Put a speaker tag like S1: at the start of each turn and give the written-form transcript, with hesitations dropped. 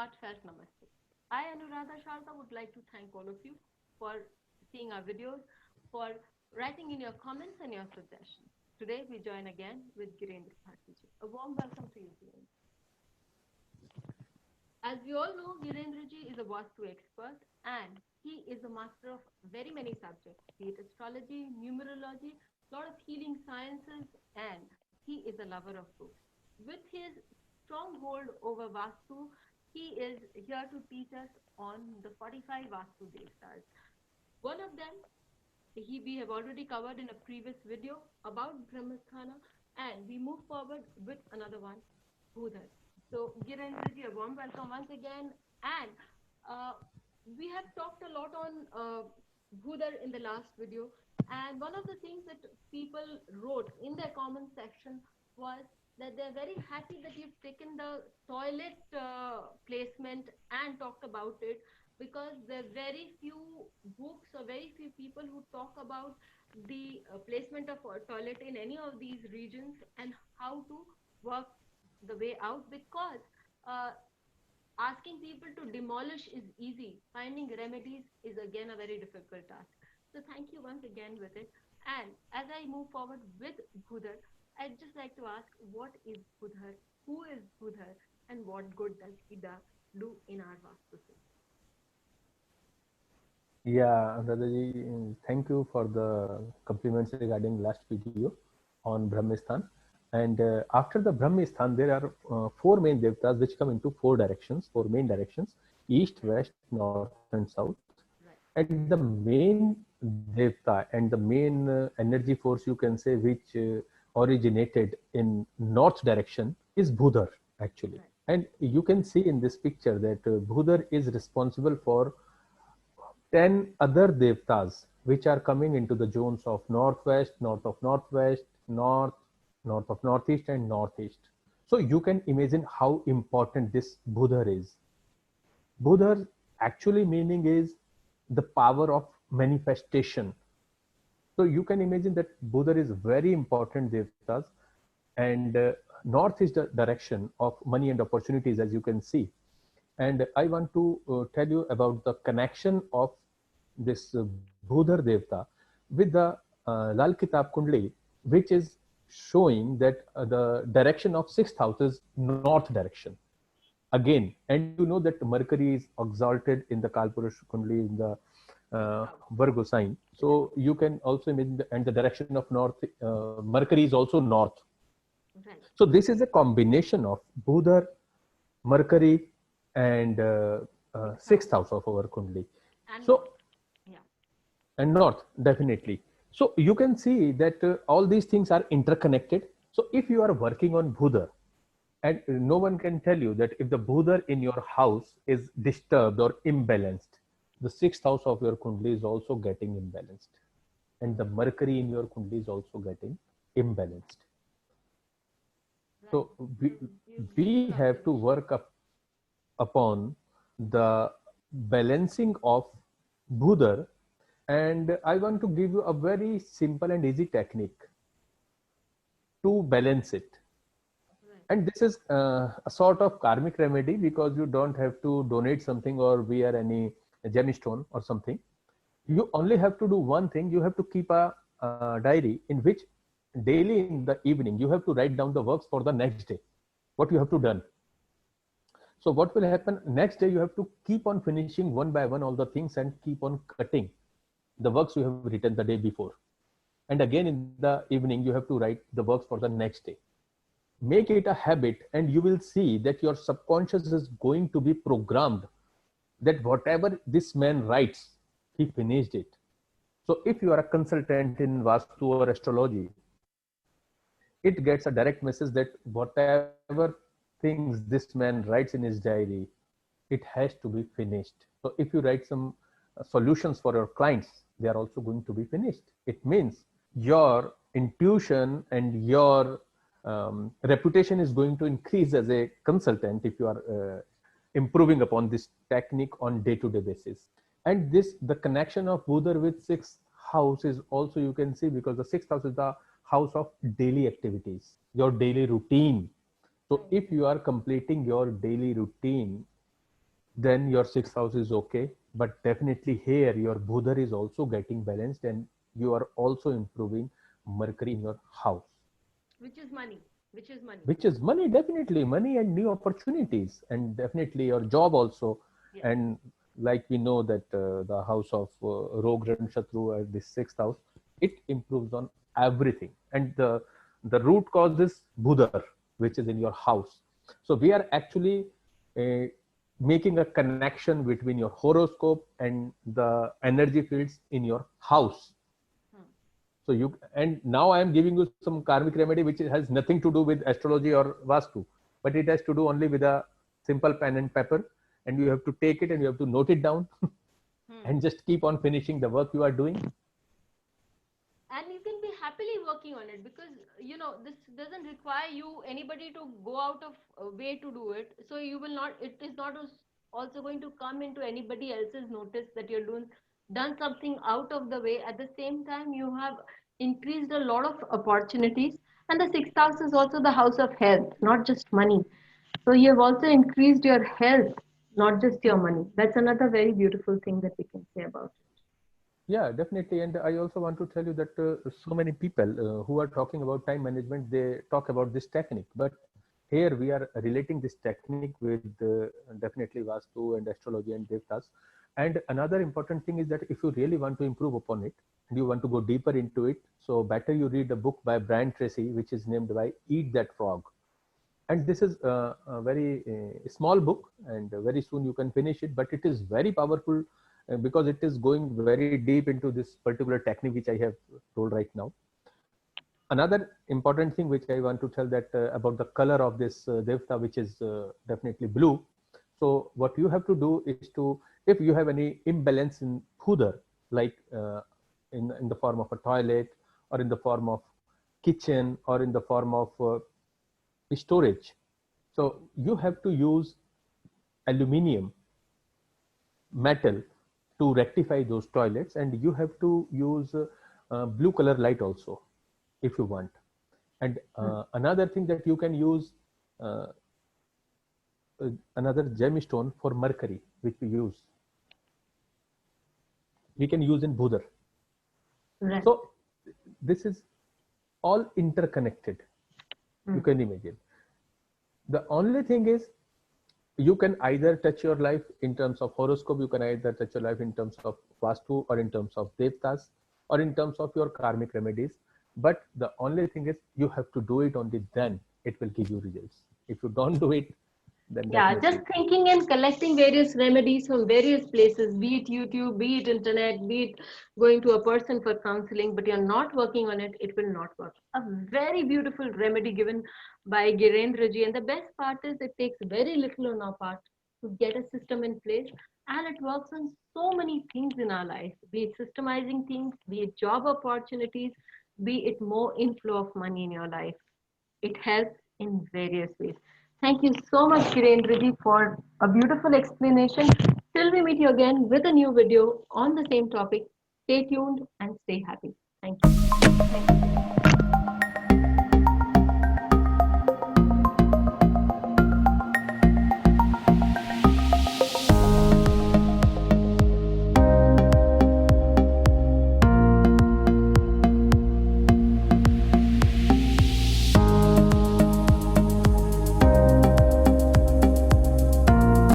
S1: heartfelt namaste. I, Anuradha Sharda, would like to thank all of you for seeing our videos, for writing in your comments and your suggestions. Today, we join again with Girendra Bharti. A warm welcome to you, Girendra. As we all know, Girendraji is a Vastu expert and he is a master of very many subjects, be it astrology, numerology, lot of healing sciences, and he is a lover of books. With his stronghold over Vastu, he is here to teach us on the 45 Vastu Devtas. One of them we have already covered in a previous video about Brahmasthana, and we move forward with another one, Bhudar. So, Girendraji, a warm welcome once again. And uh, we have talked a lot on Bhudar in the last video. And one of the things that people wrote in their comment section was that they're very happy that you've taken the toilet placement and talked about it, because there are very few books or very few people who talk about the placement of a toilet in any of these regions and how to work the way out, because uh, asking people to demolish is easy, finding remedies is again a very difficult task. So thank you once again with it. And as I move forward with Bhudar, I'd just like to ask, what is Bhudar, who is Bhudar, and what good does he do in our Vastu system?
S2: Yeah, Radhaji, thank you for the compliments regarding last video on Brahmistan. And after the Brahmistan, there are four main devtas which come into four directions, four main directions: east, west, north, and south.
S1: Right.
S2: And the main devta and the main energy force, you can say, which originated in north direction is Bhudar, actually.
S1: Right.
S2: And you can see in this picture that Bhudar is responsible for 10 other devtas which are coming into the zones of northwest, north of northwest, north, north of northeast, and northeast. So you can imagine how important this Bhudar is. Bhudar actually meaning is the power of manifestation. So you can imagine that Bhudar is very important devtas, and north is the direction of money and opportunities, as you can see. And I want to tell you about the connection of this Bhudar Devta with the Lal Kitab Kundli, which is showing that the direction of sixth house is north direction. Again, and you know that Mercury is exalted in the Kalpurush Kundli in the Virgo sign. So you can also imagine, and the direction of north, Mercury is also north.
S1: Right.
S2: So this is a combination of Bhudar, Mercury, and sixth house of our Kundli.
S1: And
S2: so
S1: north. Yeah.
S2: And north, definitely. So you can see that all these things are interconnected. So if you are working on Bhudar, and no one can tell you that if the Bhudar in your house is disturbed or imbalanced, the sixth house of your Kundli is also getting imbalanced, and the Mercury in your Kundli is also getting imbalanced.
S1: Right.
S2: So we have to work upon the balancing of Bhudar, and I want to give you a very simple and easy technique to balance it.
S1: Right.
S2: And this is a sort of karmic remedy, because you don't have to donate something or wear any gemstone or something. You only have to do one thing. You have to keep a diary in which daily in the evening you have to write down the works for the next day, what you have to done. So what will happen next day? You have to keep on finishing one by one all the things and keep on cutting the works you have written the day before. And again in the evening, you have to write the works for the next day. Make it a habit, and you will see that your subconscious is going to be programmed that whatever this man writes, he finished it. So if you are a consultant in Vastu or astrology, it gets a direct message that whatever things this man writes in his diary, it has to be finished. So if you write some solutions for your clients, they are also going to be finished. It means your intuition and your reputation is going to increase as a consultant if you are improving upon this technique on day-to-day basis. And this, the connection of Bhudar with sixth house is also, you can see, because the sixth house is the house of daily activities, your daily routine. So if you are completing your daily routine then your sixth house is okay. But definitely here your Budha is also getting balanced, and you are also improving Mercury in your house,
S1: which is money, which is money.
S2: which is money, definitely money and new opportunities, and definitely your job also.
S1: Yes.
S2: And like we know that the house of Rog and Shatru at the sixth house, it improves on everything. And the root cause is Budhar, which is in your house. So we are actually uh, making a connection between your horoscope and the energy fields in your house. So you, and now I am giving you some karmic remedy which has nothing to do with astrology or Vastu, but it has to do only with a simple pen and paper, and you have to take it and you have to note it down and just keep on finishing the work you are doing.
S1: And you can be happily working on it, because this doesn't require you anybody to go out of way to do it. So you will not, it is not also going to come into anybody else's notice that you're done something out of the way. At the same time, you have increased a lot of opportunities. And the sixth house is also the house of health, not just money. So you have also increased your health, not just your money. That's another very beautiful thing that we can say about it.
S2: Yeah, definitely. And I also want to tell you that so many people who are talking about time management, they talk about this technique. But here we are relating this technique with definitely Vastu and astrology and Devtas. And another important thing is that if you really want to improve upon it and you want to go deeper into it, so better you read a book by Brian Tracy, which is named by Eat That Frog. And this is a very small book, and very soon you can finish it, but it is very powerful because it is going very deep into this particular technique which I have told right now. Another important thing which I want to tell that about the color of this Devta, which is definitely blue. So what you have to do is to, if you have any imbalance in Pudar, like in the form of a toilet or in the form of kitchen or in the form of storage, so you have to use aluminium metal to rectify those toilets, and you have to use blue color light also if you want. And another thing that you can use uh, another gemstone for Mercury, which we can use in Budhar.
S1: Right.
S2: So this is all interconnected. You can imagine. The only thing is, you can either touch your life in terms of horoscope, you can either touch your life in terms of Vastu or in terms of Devtas or in terms of your karmic remedies. But the only thing is, you have to do it, only then it will give you results. If you don't do it, then
S1: yeah, just thinking and collecting various remedies from various places, be it YouTube, be it internet, be it going to a person for counseling, but you're not working on it, it will not work. A very beautiful remedy given by Girendra ji, and the best part is it takes very little on our part to get a system in place, and it works on so many things in our life, be it systemizing things, be it job opportunities, be it more inflow of money in your life. It helps in various ways. Thank you so much, Kirendraji, for a beautiful explanation. Till we meet you again with a new video on the same topic, stay tuned and stay happy. Thank you. Thank you.